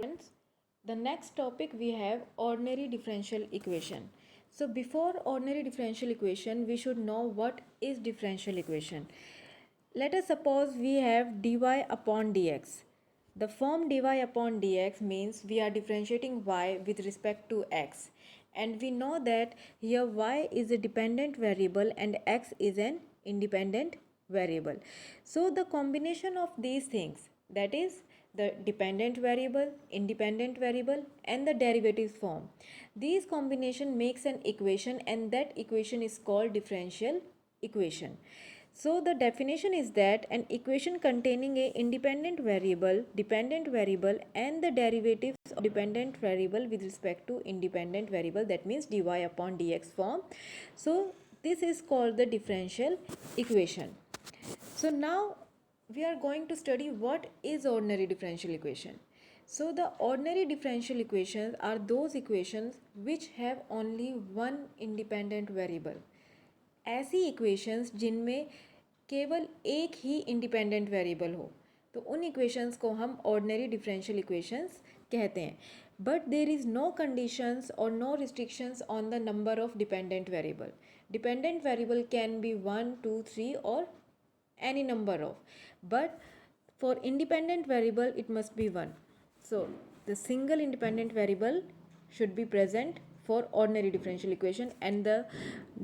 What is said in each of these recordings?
Friends, the next topic we have ordinary differential equation. So before ordinary differential equation, we should know what is differential equation. Let us suppose we have dy upon dx. The form dy upon dx means we are differentiating y with respect to x, and we know that here y is a dependent variable and x is an independent variable. So the combination of these things, that is the dependent variable, independent variable and the derivatives form, these combination makes an equation, and that equation is called differential equation. So the definition is that an equation containing a independent variable, dependent variable and the derivatives of dependent variable with respect to independent variable, that means dy upon dx form. So this is called the differential equation. So now we are going to study what is ordinary differential equation. So the ordinary differential equations are those equations which have only one independent variable. ऐसी equations जिनमें केवल एक ही independent variable हो, तो उन equations को हम ordinary differential equations कहते हैं. But there is no conditions और no restrictions on the number of dependent variable. Dependent variable can be 1, 2, 3 और any number of, but for independent variable it must be 1. So the single independent variable should be present for ordinary differential equation, and the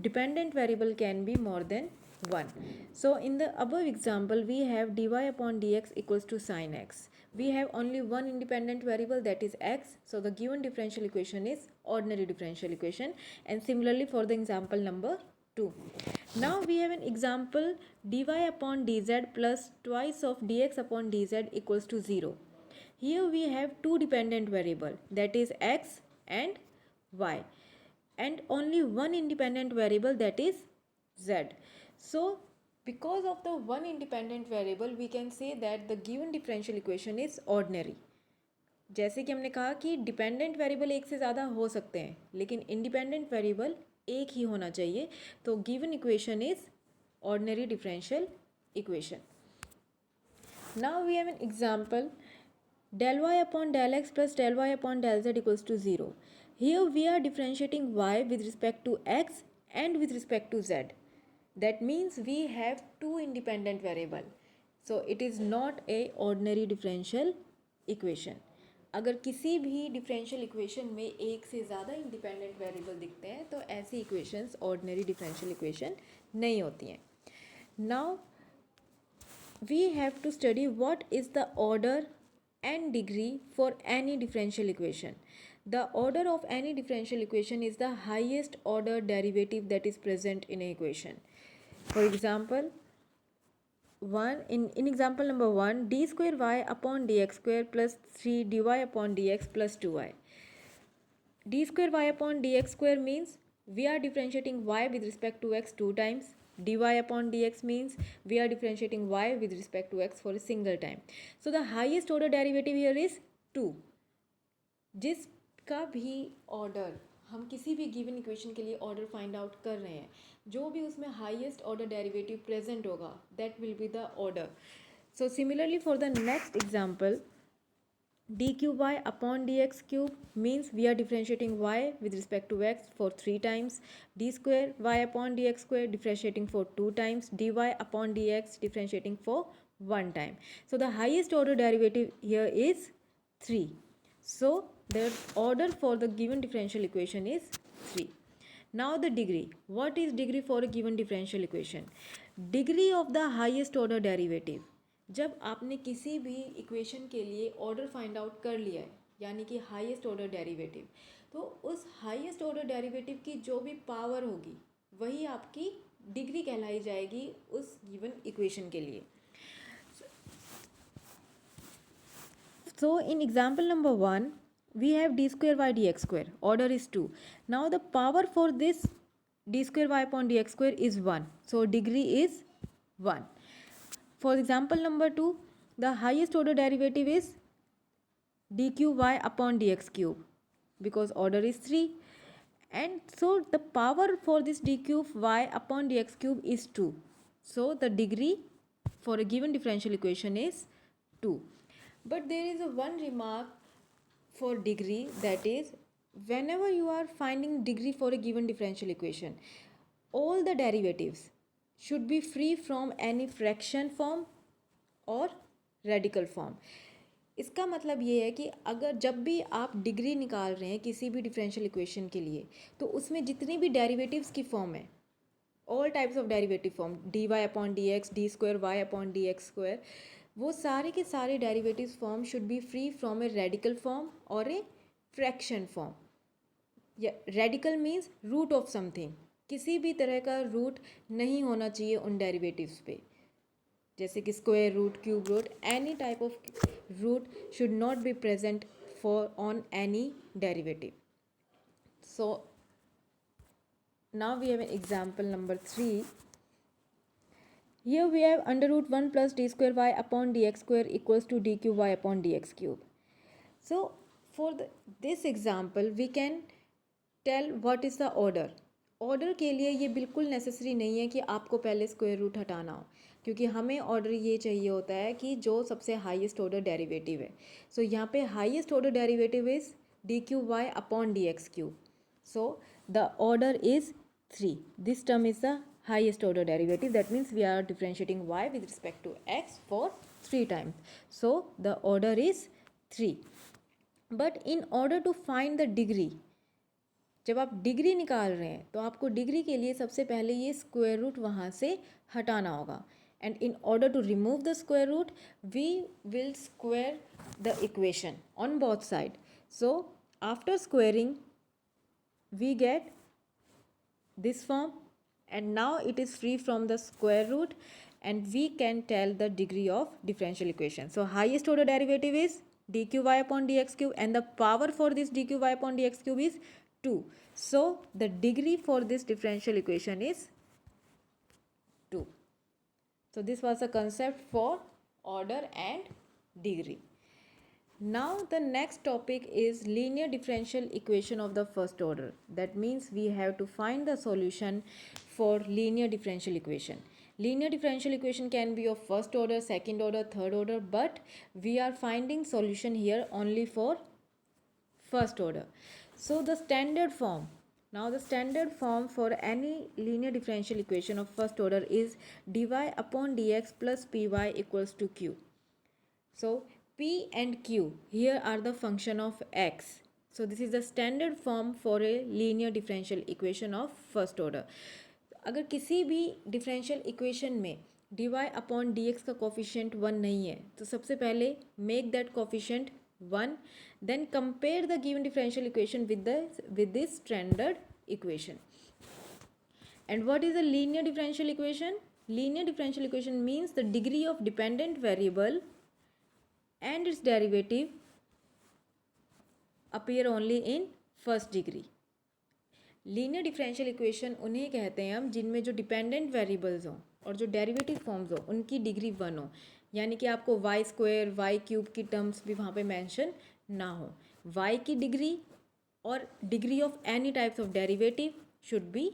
dependent variable can be more than 1. So in the above example we have dy upon dx equals to sin x. We have only one independent variable, that is x, so the given differential equation is ordinary differential equation. And similarly for the example number 2. Now we have an example dy upon dz plus twice of dx upon dz equals to 0. Here we have two dependent variable, that is x and y, and only one independent variable, that is z. So because of the one independent variable we can say that the given differential equation is ordinary. जैसे कि हमने कहा कि dependent variable एक से ज़्यादा हो सकते हैं, लेकिन इंडिपेंडेंट वेरिएबल एक ही होना चाहिए. तो given equation is ordinary differential equation. Now we have an example del y upon del x plus del y upon del z equals to 0. Here we are differentiating y with respect to x and with respect to z. That means we have two independent variable. So it is not a ordinary differential equation. अगर किसी भी differential equation में एक से ज़्यादा independent variable दिखते हैं तो ऐसी इक्वेशंस ऑर्डिनरी डिफरेंशियल इक्वेशन नहीं होती हैं. Now we have to study what is the order and degree for any differential equation. The order of any differential equation is the highest order derivative that is present in an equation. For example, in example number 1, d square y upon dx square plus 3 dy upon dx plus 2y. d square y upon dx square means we are differentiating y with respect to x two times. dy upon dx means we are differentiating y with respect to x for a single time. So the highest order derivative here is 2. जिसका भी order हम किसी भी given equation के लिए order find out कर रहे हैं, जो भी उसमें हाईएस्ट ऑर्डर डेरिवेटिव प्रेजेंट होगा, that will be the order. So similarly for the next example d cube y upon dx cube means we are differentiating y with respect to x for 3 times. d square y upon dx square differentiating for 2 times. dy upon dx differentiating for 1 time. So the highest order derivative here is 3. So the order for the given differential equation is 3. Now the degree. What is degree for a given differential equation? Degree of the highest order derivative. जब आपने किसी भी equation के लिए order find out कर लिया है, यानी कि हाईएस्ट ऑर्डर डेरिवेटिव, तो उस हाईएस्ट ऑर्डर डेरिवेटिव की जो भी पावर होगी वही आपकी डिग्री कहलाई जाएगी उस गिवन इक्वेशन के लिए. So in example number 1 we have d square y dx square, order is 2. Now the power for this d square y upon dx square is 1, so degree is 1. For example number 2, the highest order derivative is d cube y upon dx cube, because order is 3, and so the power for this d cube y upon dx cube is 2. So the degree for a given differential equation is 2. But there is a one remark for degree, that is, whenever you are finding degree for a given differential equation, all the derivatives should be free from any fraction form और radical form. इसका मतलब ये है कि अगर जब भी आप डिग्री निकाल रहे हैं किसी भी डिफरेंशियल इक्वेशन के लिए, तो उसमें जितनी भी डेरिवेटिव्स की फॉर्म है, all types of derivative form, d y upon d x, d square y upon d x square, वो सारे के सारे derivative form should be free from a radical form और ए फ्रैक्शन फॉर्म. या radical means root of something, किसी भी तरह का रूट नहीं होना चाहिए उन डेरिवेटिव्स पे, जैसे कि square root, cube root, any type of root should not be present for on any derivative. So now we have an example number 3. Here we have under root 1 plus d square y upon dx square equals to d cube y upon dx cube. So for this example we can tell what is the order. Order के लिए ये बिल्कुल necessary नहीं है कि आपको पहले square root हटाना हो, क्योंकि हमें ऑर्डर ये चाहिए होता है कि जो सबसे हाईएस्ट ऑर्डर डेरिवेटिव है. सो यहाँ पे highest order derivative is d cube y upon d x cube. So the order is 3. This term is the highest order derivative. That means we are differentiating y with respect to x for 3 times. So the order is 3. But in order to find the degree, जब आप degree निकाल रहे हैं तो आपको degree के लिए सबसे पहले ये स्क्वायर रूट वहाँ से हटाना होगा. And in order to remove the square root, we will square the equation on both sides. So after squaring, we get this form, and now it is free from the square root, and we can tell the degree of differential equation. So highest order derivative is d cube y upon dx cube, and the power for this d cube y upon dx cube is 2. So the degree for this differential equation is 2. So this was the concept for order and degree. Now the next topic is linear differential equation of the first order. That means we have to find the solution for linear differential equation. Linear differential equation can be of first order, second order, third order, but we are finding solution here only for first order. So the standard form, now the standard form for any linear differential equation of first order is dy upon dx plus py equals to q. So p and q here are the function of x. So this is the standard form for a linear differential equation of first order. अगर किसी भी differential equation में dy upon dx का coefficient 1 नहीं है, तो सबसे पहले make that coefficient 1, then compare the given differential equation with this standard equation. And what is a linear differential equation? Linear differential equation means the degree of dependent variable and its derivative appear only in first degree. Linear differential equation उन्हें कहते हैं हम जिनमें जो dependent variables हों और जो derivative forms हो उनकी डिग्री 1 हो, यानी कि आपको वाई स्क्वायर वाई क्यूब की टर्म्स भी वहाँ पे मेंशन ना हो. वाई की डिग्री और degree of any types of derivative should be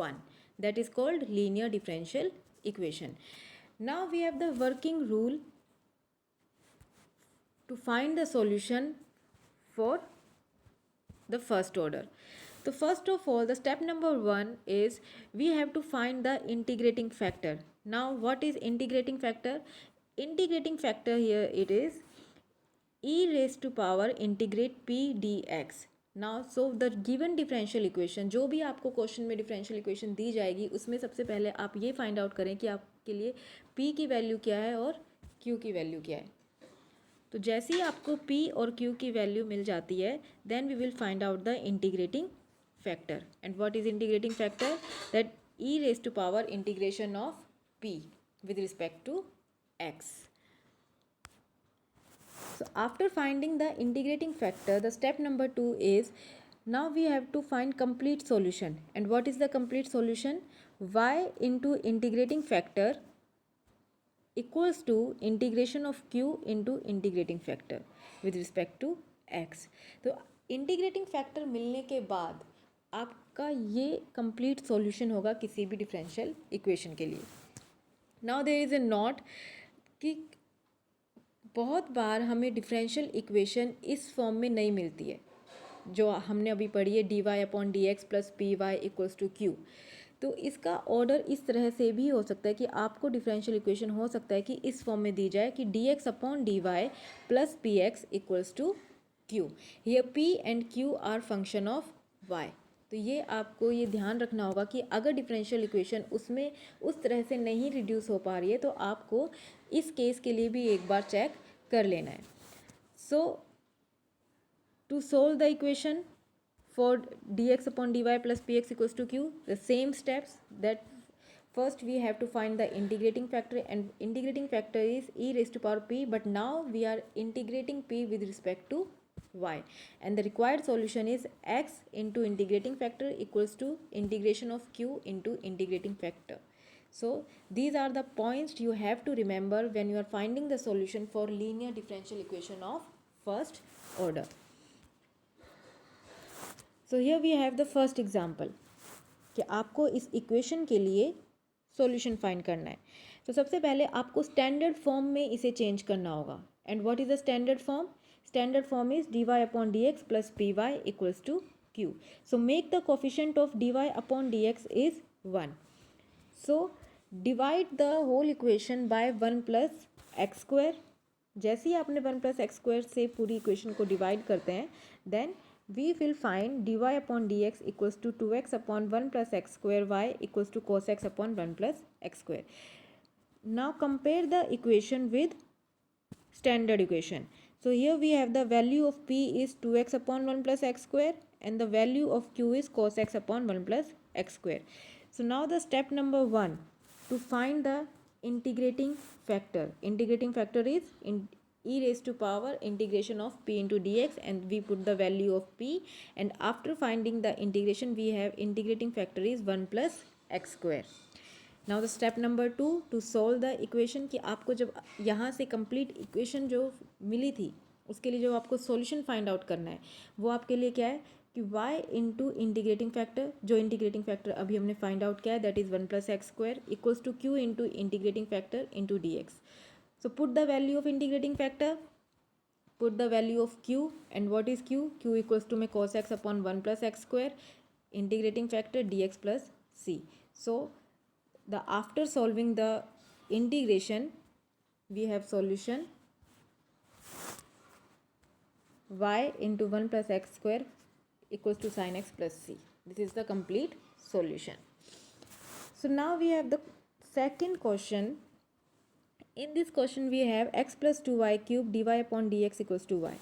1. That is called linear differential equation. Now we have the working rule to find the solution for the first order. So first of all, the step number 1 is we have to find the integrating factor. Now what is integrating factor? Integrating factor here it is e raised to power integrate p dx. Now so the given differential equation, जो भी आपको question में differential equation दी जाएगी उसमें सबसे पहले आप ये फाइंड आउट करें कि आपके लिए p की वैल्यू क्या है और q की वैल्यू क्या है. तो जैसे ही आपको p और q की वैल्यू मिल जाती है, then we will find out the integrating factor. And what is integrating factor? That e raise to power integration of p with respect to x. So after finding the integrating factor, the step number 2 is now we have to find complete solution. And what is the complete solution? Y into integrating factor equals to integration of q into integrating factor with respect to x. तो integrating factor मिलने के बाद आपका ये complete solution होगा किसी भी differential equation के लिए. Now there is a note कि बहुत बार हमें डिफरेंशियल इक्वेशन इस फॉर्म में नहीं मिलती है जो हमने अभी पढ़ी है, d y upon d x plus p y equals to q. तो इसका ऑर्डर इस तरह से भी हो सकता है कि आपको डिफरेंशियल इक्वेशन हो सकता है कि इस फॉर्म में दी जाए कि d x upon d y plus p x equals to q. Here p and q are function of y. तो ये आपको ये ध्यान रखना होगा कि अगर डिफरेंशियल इक्वेशन उसमें उस तरह से नहीं रिड्यूस हो पा रही है तो आपको इस केस के लिए भी एक बार चेक कर लेना है। So to solve the equation for dx upon dy plus px equals to q, the same steps that first we have to find the integrating factor, and integrating factor is e raised to power p, but now we are integrating p with respect to y, and the required solution is x into integrating factor equals to integration of q into integrating factor. So these are the points you have to remember when you are finding the solution for linear differential equation of first order. So here we have the first example कि आपको इस equation के लिए solution find करना है। तो सबसे पहले आपको स्टैंडर्ड फॉर्म में इसे चेंज करना होगा। And what is the standard form? Standard form is d y upon d x plus p y equals to q. So make the coefficient of d y upon d x is 1. So divide the whole equation by 1 plus x square. जैसे ही आपने 1 plus x square से पूरी equation को divide करते हैं, then we will find dy upon dx equals to 2x upon 1 plus x square y equals to cos x upon 1 plus x square. Now compare the equation with standard equation. So here we have the value of p is 2x upon 1 plus x square and the value of q is cos x upon 1 plus x square. So now the step number 1 to find the integrating factor. Integrating factor is e raised to power integration of p into dx, and we put the value of p, and after finding the integration we have integrating factor is 1 plus x square. Now the step number 2 to solve the equation कि आपको जब यहाँ से complete equation जो मिली थी उसके लिए जो आपको solution find out करना है वो आपके लिए क्या है कि y into integrating factor, जो integrating factor अभी हमने find out किया है that is 1 plus x square equals to q into integrating factor into dx. So put the value of integrating factor, put the value of q, and what is q? Q equals to my cos x upon 1 plus x square, integrating factor dx plus c. So the after solving the integration we have solution y into 1 plus x square equals to sin x plus c. This is the complete solution. So now we have the second question. In this question we have x plus 2y cube dy upon dx equals to y.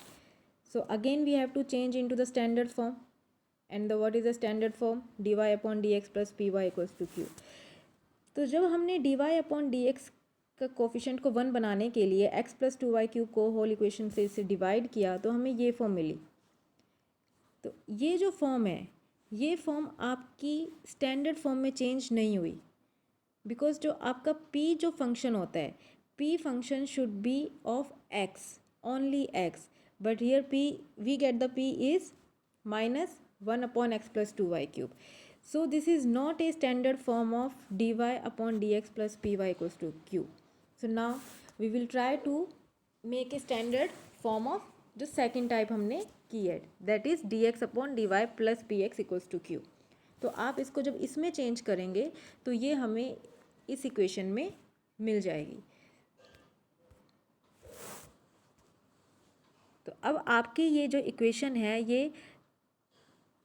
So again we have to change into the standard form, and the what is the standard form? dy upon dx plus py equals to q. तो जब हमने dy upon dx का coefficient को 1 बनाने के लिए x plus 2y cube को whole equation से इसे डिवाइड किया तो हमें ये फॉर्म मिली। तो ये जो फॉर्म है ये फॉर्म आपकी स्टैंडर्ड फॉर्म में चेंज नहीं हुई, बिकॉज जो आपका p जो फंक्शन होता है p function should be of x, only x, but here p we get the p is minus 1 upon x plus 2y cube. So this is not a standard form of dy upon dx plus py equals to q. So now we will try to make a standard form of जो second type हमने की है, that is dx upon dy plus px equals to q. तो आप इसको जब इसमें change करेंगे तो ये हमें इस इक्वेशन में मिल जाएगी। तो अब आपकी ये जो इक्वेशन है ये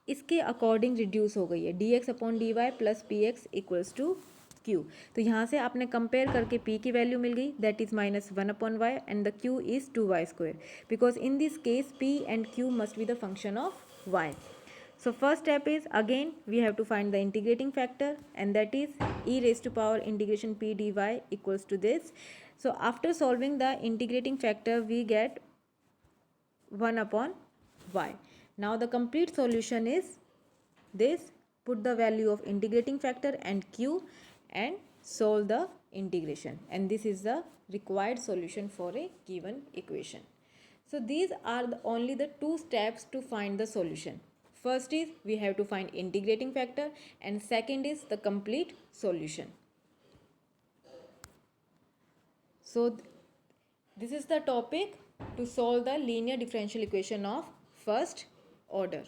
इसके अकॉर्डिंग रिड्यूस हो गई है, d x upon d y plus p x equals to q. तो यहाँ से आपने कंपेयर करके p की वैल्यू मिल गई that is minus 1 upon y and the q is 2y square, because in this case p and q must be the function of y. So first step is again we have to find the integrating factor, and that is e raised to power integration p dy equals to this. So after solving the integrating factor we get 1 upon y. Now the complete solution is this. Put the value of integrating factor and q and solve the integration, and this is the required solution for a given equation. So these are only the two steps to find the solution. First is we have to find integrating factor, and second is the complete solution. So This is the topic to solve the linear differential equation of first order.